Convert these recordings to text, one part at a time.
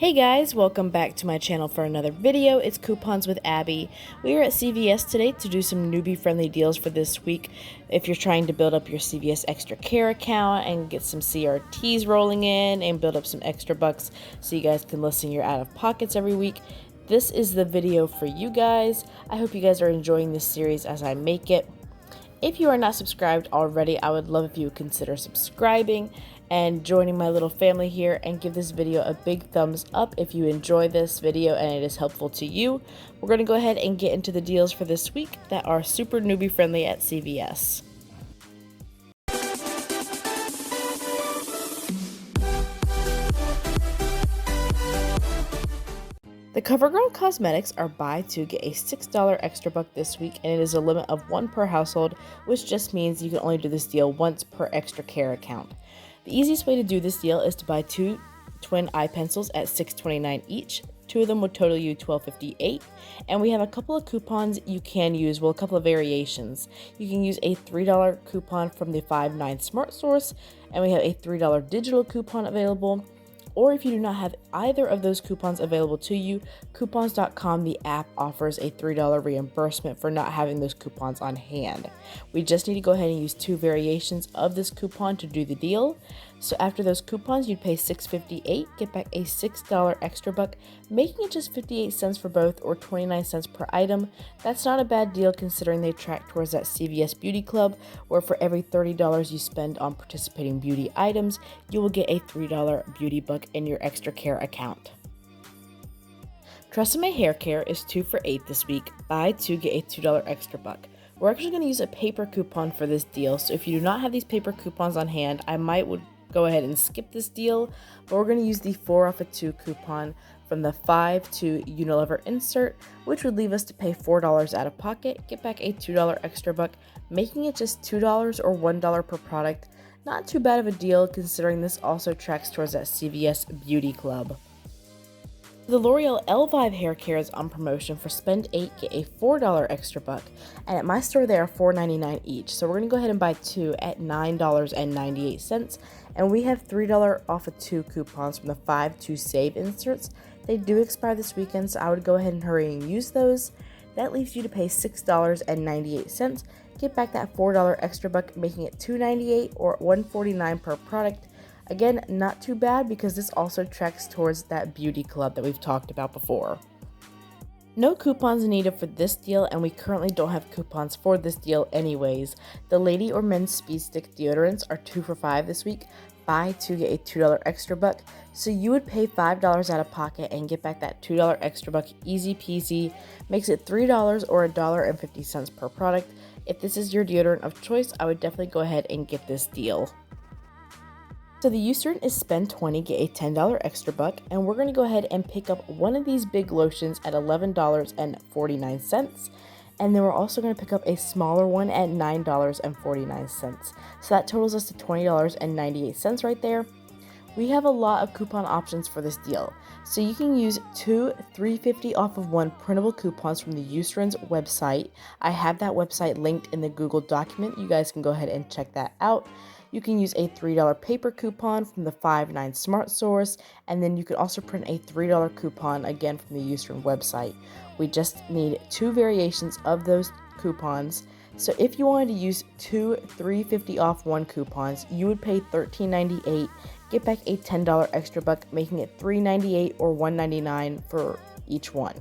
Hey guys, welcome back to my channel for another video. It's Coupons with Abby. We are at CVS today to do some newbie friendly deals for this week. If you're trying to build up your CVS Extra Care account and get some CRTs rolling in and build up some extra bucks so you guys can lessen your out of pockets every week, this is the video for you guys. I hope you guys are enjoying this series as I make it. If you are not subscribed already, I would love if you would consider subscribing and joining my little family here, and give this video a big thumbs up if you enjoy this video and it is helpful to you. We're going to go ahead and get into the deals for this week that are super newbie friendly at CVS. The CoverGirl Cosmetics are buy two get a $6 extra buck this week, and it is a limit of one per household, which just means you can only do this deal once per Extra Care account. The easiest way to do this deal is to buy two twin eye pencils at $6.29 each. Two of them would total you $12.58, and we have a couple of coupons you can use, well, a couple of variations. You can use a $3 coupon from the 5.9 Smart Source, and we have a $3 digital coupon available. Or if you do not have either of those coupons available to you, coupons.com, the app, offers a $3 reimbursement for not having those coupons on hand. We just need to go ahead and use two variations of this coupon to do the deal. So after those coupons, you'd pay $6.58, get back a $6 extra buck, making it just 58 cents for both, or 29 cents per item. That's not a bad deal considering they track towards that CVS Beauty Club, where for every $30 you spend on participating beauty items, you will get a $3 beauty buck in your Extra Care account. TRESemmé Hair Care is 2 for $8 this week. Buy two get a $2 extra buck. We're actually going to use a paper coupon for this deal, so if you do not have these paper coupons on hand, I would go ahead and skip this deal, but we're going to use the 4 off of 2 coupon from the 5 to Unilever insert, which would leave us to pay $4 out of pocket, get back a $2 extra buck, making it just $2 or $1 per product. Not too bad of a deal considering this also tracks towards that CVS Beauty Club. The L'Oreal Elvive Hair Care is on promotion for spend 8 get a $4 extra buck, and at my store they are $4.99 each, so we're going to go ahead and buy two at $9.98, and we have $3 off of 2 coupons from the 5 to Save inserts. They do expire this weekend, so I would go ahead and hurry and use those. That leaves you to pay $6.98, get back that $4 extra buck, making it $2.98 or $1.49 per product. Again, not too bad because this also tracks towards that beauty club that we've talked about before. No coupons needed for this deal, and we currently don't have coupons for this deal anyways. The lady or men's speed stick deodorants are 2 for $5 this week. Buy two get a $2 extra buck. So you would pay $5 out of pocket and get back that $2 extra buck easy peasy. Makes it $3 or $1.50 per product. If this is your deodorant of choice, I would definitely go ahead and get this deal. So the Eucerin is spend 20 get a $10 extra buck, and we're going to go ahead and pick up one of these big lotions at $11.49, and then we're also going to pick up a smaller one at $9.49. So that totals us to $20.98 right there. We have a lot of coupon options for this deal, so you can use two $3.50 off of 1 printable coupons from the Eucerin's website. I have that website linked in the Google document. You guys can go ahead and check that out. You can use a $3 paper coupon from the 5.9 Smart Source, and then you can also print a $3 coupon again from the Eucerin website. We just need 2 variations of those coupons. So if you wanted to use two $3.50 off 1 coupons, you would pay $13.98, get back a $10 extra buck, making it $3.98 or $1.99 for each one.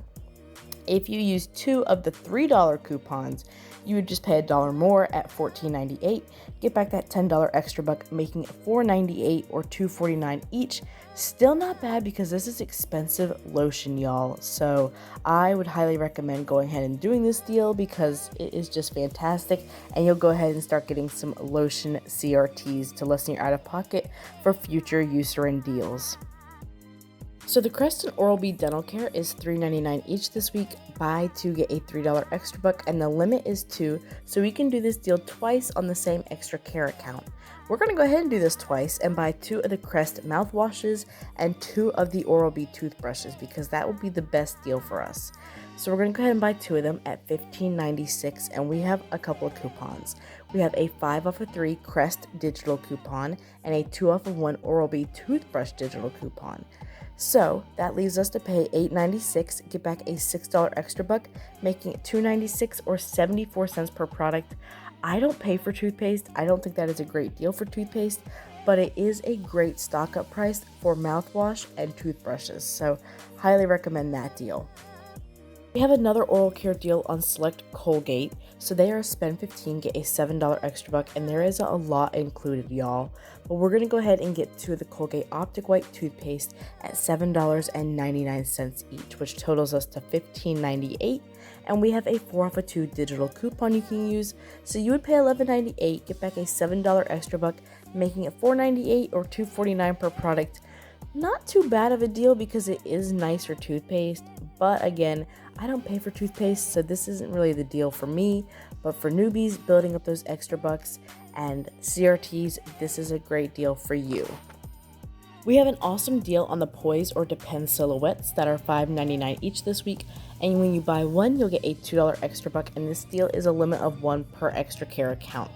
If you use 2 of the $3 coupons, you would just pay $1 more at $14.98, get back that $10 extra buck, making it $4.98 or $2.49 each. Still not bad because this is expensive lotion, y'all. So I would highly recommend going ahead and doing this deal because it is just fantastic, and you'll go ahead and start getting some lotion CRTs to lessen your out of pocket for future Eucerin deals. So the Crest and Oral-B Dental Care is $3.99 each this week. Buy two get a $3 extra buck, and the limit is 2, so we can do this deal twice on the same Extra Care account. We're going to go ahead and do this twice and buy 2 of the Crest mouthwashes and 2 of the Oral-B toothbrushes because that will be the best deal for us. So we're going to go ahead and buy 2 of them at $15.96, and we have a couple of coupons. We have a 5 off of 3 Crest digital coupon and a 2 off of 1 Oral-B toothbrush digital coupon. So that leaves us to pay $8.96, get back a $6 extra buck, making it $2.96 or 74 cents per product. I don't pay for toothpaste. I don't think that is a great deal for toothpaste, but it is a great stock up price for mouthwash and toothbrushes. So highly recommend that deal. We have another oral care deal on select Colgate. So they are spend 15, get a $7 extra buck, and there is a lot included, y'all. But we're gonna go ahead and get to the Colgate Optic White toothpaste at $7.99 each, which totals us to $15.98. And we have a 4 off of 2 digital coupon you can use. So you would pay $11.98, get back a $7 extra buck, making it $4.98 or $2.49 per product. Not too bad of a deal because it is nicer toothpaste, but again, I don't pay for toothpaste, so this isn't really the deal for me. But for newbies building up those extra bucks and CRTs, this is a great deal for you. We have an awesome deal on the Poise or Depend silhouettes that are $5.99 each this week, and when you buy one, you'll get a $2 extra buck, and this deal is a limit of 1 per extra care account.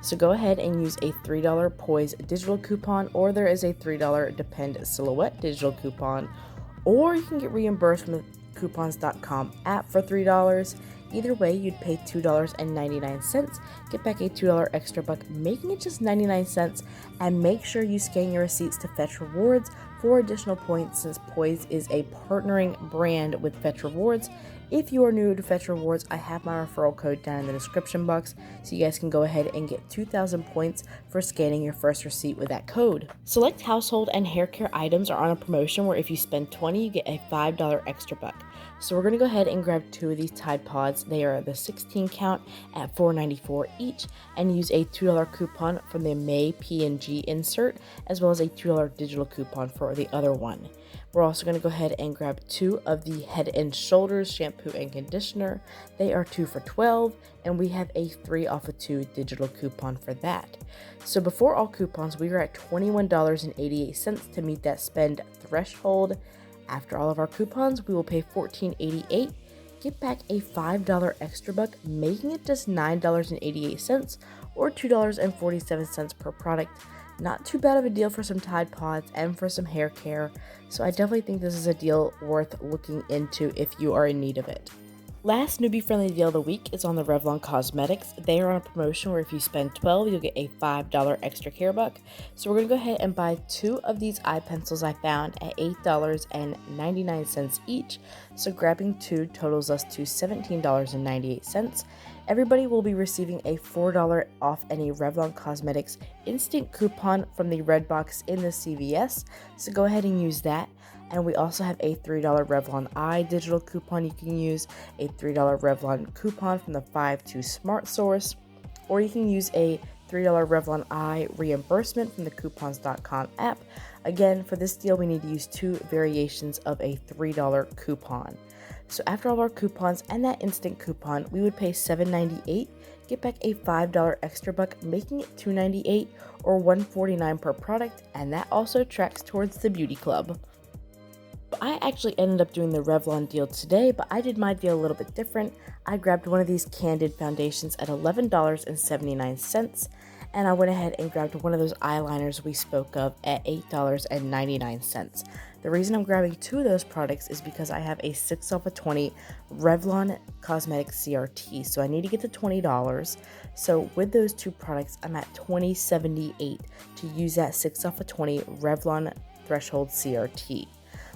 So go ahead and use a $3 Poise digital coupon, or there is a $3 Depend silhouette digital coupon, or you can get reimbursed from the coupons.com app for $3. Either way, you'd pay $2.99, get back a $2 extra buck, making it just 99 cents, and make sure you scan your receipts to Fetch Rewards for additional points since Poise is a partnering brand with Fetch Rewards. If you are new to Fetch Rewards, I have my referral code down in the description box, so you guys can go ahead and get 2,000 points for scanning your first receipt with that code. Select household and hair care items are on a promotion where if you spend $20, you get a $5 extra buck. So we're going to go ahead and grab 2 of these Tide Pods. They are the 16 count at $4.94 each, and use a $2 coupon from the May P&G insert, as well as a $2 digital coupon for the other one. We're also going to go ahead and grab 2 of the Head and Shoulders shampoo and conditioner. They are 2 for $12, and we have a 3 off of 2 digital coupon for that. So before all coupons, we are at $21.88 to meet that spend threshold. After all of our coupons, we will pay $14.88, get back a $5 extra buck, making it just $9.88 or $2.47 per product. Not too bad of a deal for some Tide Pods and for some hair care, so I definitely think this is a deal worth looking into if you are in need of it. Last newbie friendly deal of the week is on the Revlon Cosmetics. They are on a promotion where if you spend $12, you'll get a $5 extra care buck. So we're going to go ahead and buy 2 of these eye pencils I found at $8.99 each. So grabbing 2 totals us to $17.98. Everybody will be receiving a $4 off any Revlon Cosmetics instant coupon from the red box in the CVS. So go ahead and use that. And we also have a $3 Revlon Eye digital coupon you can use, a $3 Revlon coupon from the 5-2 Smart Source, or you can use a $3 Revlon Eye reimbursement from the coupons.com app. Again, for this deal, we need to use 2 variations of a $3 coupon. So after all of our coupons and that instant coupon, we would pay $7.98, get back a $5 extra buck, making it $2.98 or $1.49 per product, and that also tracks towards the beauty club. I actually ended up doing the Revlon deal today, but I did my deal a little bit different. I grabbed one of these Candid foundations at $11.79, and I went ahead and grabbed one of those eyeliners we spoke of at $8.99. The reason I'm grabbing 2 of those products is because I have a 6 off of 20 Revlon Cosmetics CRT, so I need to get to $20. So with those 2 products, I'm at $20.78 to use that 6 off of 20 Revlon Threshold CRT.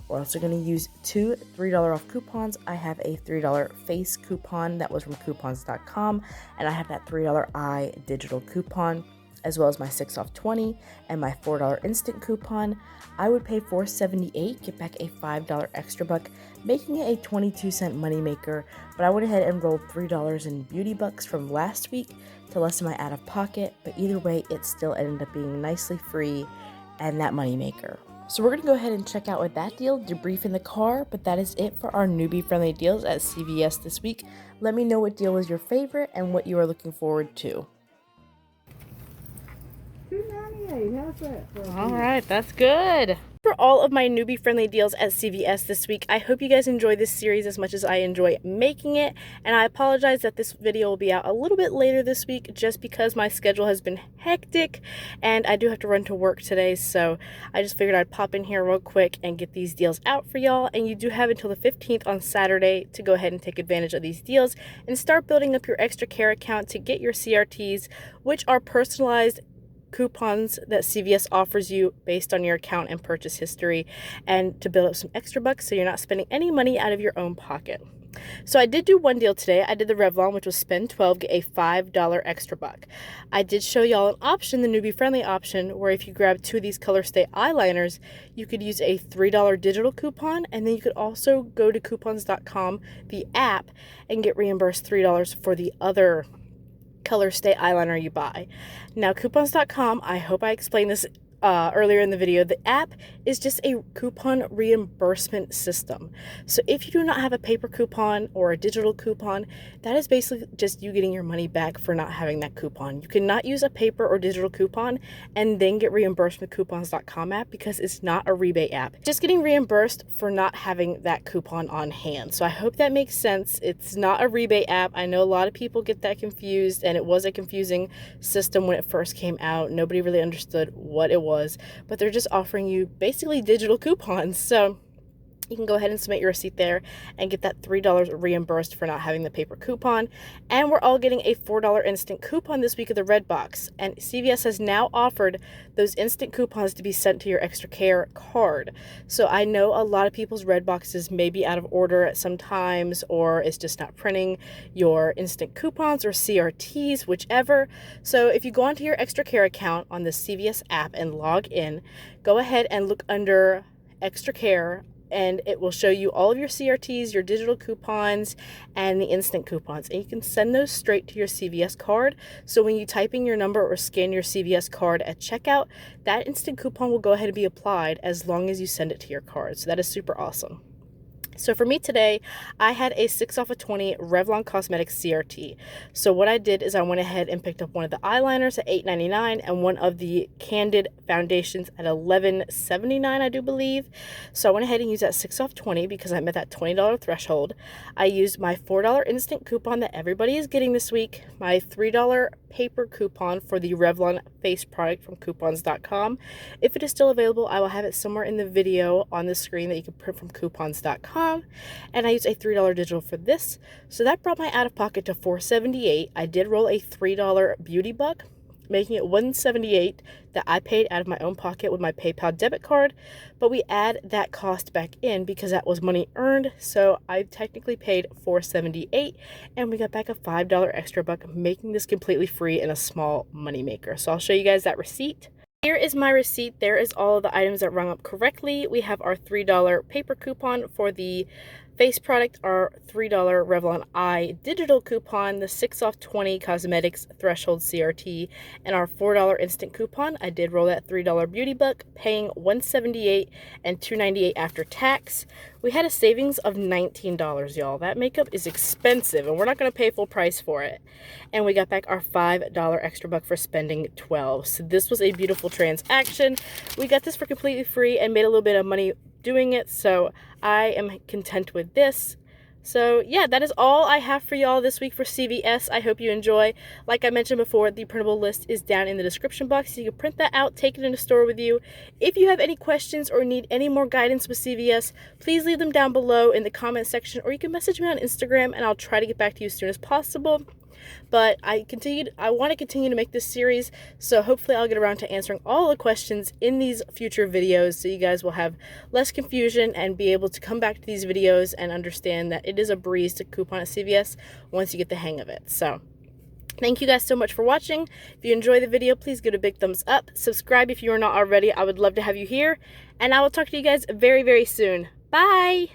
We're also going to use 2 $3 off coupons. I have a $3 face coupon that was from coupons.com, and I have that $3 eye digital coupon, as well as my 6 off 20 and my $4 instant coupon. I would pay $4.78, get back a $5 extra buck, making it a 22-cent moneymaker, but I went ahead and rolled $3 in beauty bucks from last week to lessen my out-of-pocket, but either way, it still ended up being nicely free and that moneymaker. So we're going to go ahead and check out with that deal, debrief in the car, but that is it for our newbie-friendly deals at CVS this week. Let me know what deal was your favorite and what you are looking forward to. $2.98. How's that? All right, that's good. for all of my newbie friendly deals at CVS this week. I hope you guys enjoy this series as much as I enjoy making it, and I apologize that this video will be out a little bit later this week just because my schedule has been hectic and I do have to run to work today, so I just figured I'd pop in here real quick and get these deals out for y'all. And you do have until the 15th on Saturday to go ahead and take advantage of these deals and start building up your extra care account to get your CRTs, which are personalized coupons that CVS offers you based on your account and purchase history, and to build up some extra bucks so you're not spending any money out of your own pocket. So I did do one deal today. I did the Revlon, which was spend 12, get a $5 extra buck. I did show y'all an option, the newbie friendly option, where if you grab 2 of these Color Stay eyeliners, you could use a $3 digital coupon, and then you could also go to coupons.com, the app, and get reimbursed $3 for the other Color Stay eyeliner you buy. Now, coupons.com, I hope I explained this earlier in the video. The app is just a coupon reimbursement system. So if you do not have a paper coupon or a digital coupon, that is basically just you getting your money back for not having that coupon. You cannot use a paper or digital coupon and then get reimbursed with coupons.com app because it's not a rebate app. Just getting reimbursed for not having that coupon on hand. So I hope that makes sense. It's not a rebate app. I know a lot of people get that confused, and it was a confusing system when it first came out. Nobody really understood what it was, but they're just offering you basically digital coupons. So you can go ahead and submit your receipt there and get that $3 reimbursed for not having the paper coupon. And we're all getting a $4 instant coupon this week of the Red Box. And CVS has now offered those instant coupons to be sent to your Extra Care card. So I know a lot of people's Red Boxes may be out of order at some times, or it's just not printing your instant coupons or CRTs, whichever. So if you go onto your Extra Care account on the CVS app and log in, go ahead and look under Extra Care, and it will show you all of your CRTs, your digital coupons, and the instant coupons. And you can send those straight to your CVS card. So when you type in your number or scan your CVS card at checkout, that instant coupon will go ahead and be applied as long as you send it to your card. So that is super awesome. So for me today, I had a 6 off of 20 Revlon Cosmetics CRT. So what I did is I went ahead and picked up one of the eyeliners at $8.99 and one of the Candid foundations at $11.79, I do believe. So I went ahead and used that 6 off 20 because I met that $20 threshold. I used my $4 instant coupon that everybody is getting this week, my $3 paper coupon for the Revlon face product from coupons.com. If it is still available, I will have it somewhere in the video on the screen that you can print from coupons.com. And I used a $3 digital for this. So that brought my out-of-pocket to $4.78. I did roll a $3 beauty buck, making it $1.78 that I paid out of my own pocket with my PayPal debit card, but we add that cost back in because that was money earned. So I technically paid $4.78, and we got back a $5 extra buck, making this completely free and a small money maker. So I'll show you guys that receipt. Here is my receipt. There is all of the items that rung up correctly. We have our $3 paper coupon for the face product, our $3 Revlon Eye digital coupon, the 6 off 20 Cosmetics Threshold CRT, and our $4 instant coupon. I did roll that $3 beauty buck, paying $1.78 and $2.98 after tax. We had a savings of $19, y'all. That makeup is expensive, and we're not going to pay full price for it. And we got back our $5 extra buck for spending $12. So this was a beautiful transaction. We got this for completely free and made a little bit of money doing it, so I am content with this. So yeah, that is all I have for y'all this week for CVS. I hope you enjoy. Like I mentioned before, the printable list is down in the description box, so you can print that out, take it in the store with you. If you have any questions or need any more guidance with CVS, please leave them down below in the comment section, or you can message me on Instagram and I'll try to get back to you as soon as possible. But I want to continue to make this series, so hopefully I'll get around to answering all the questions in these future videos, so you guys will have less confusion and be able to come back to these videos and understand that it is a breeze to coupon at CVS once you get the hang of it. So thank you guys so much for watching. If you enjoyed the video, please give it a big thumbs up. Subscribe if you are not already. I would love to have you here, and I will talk to you guys very, very soon. Bye!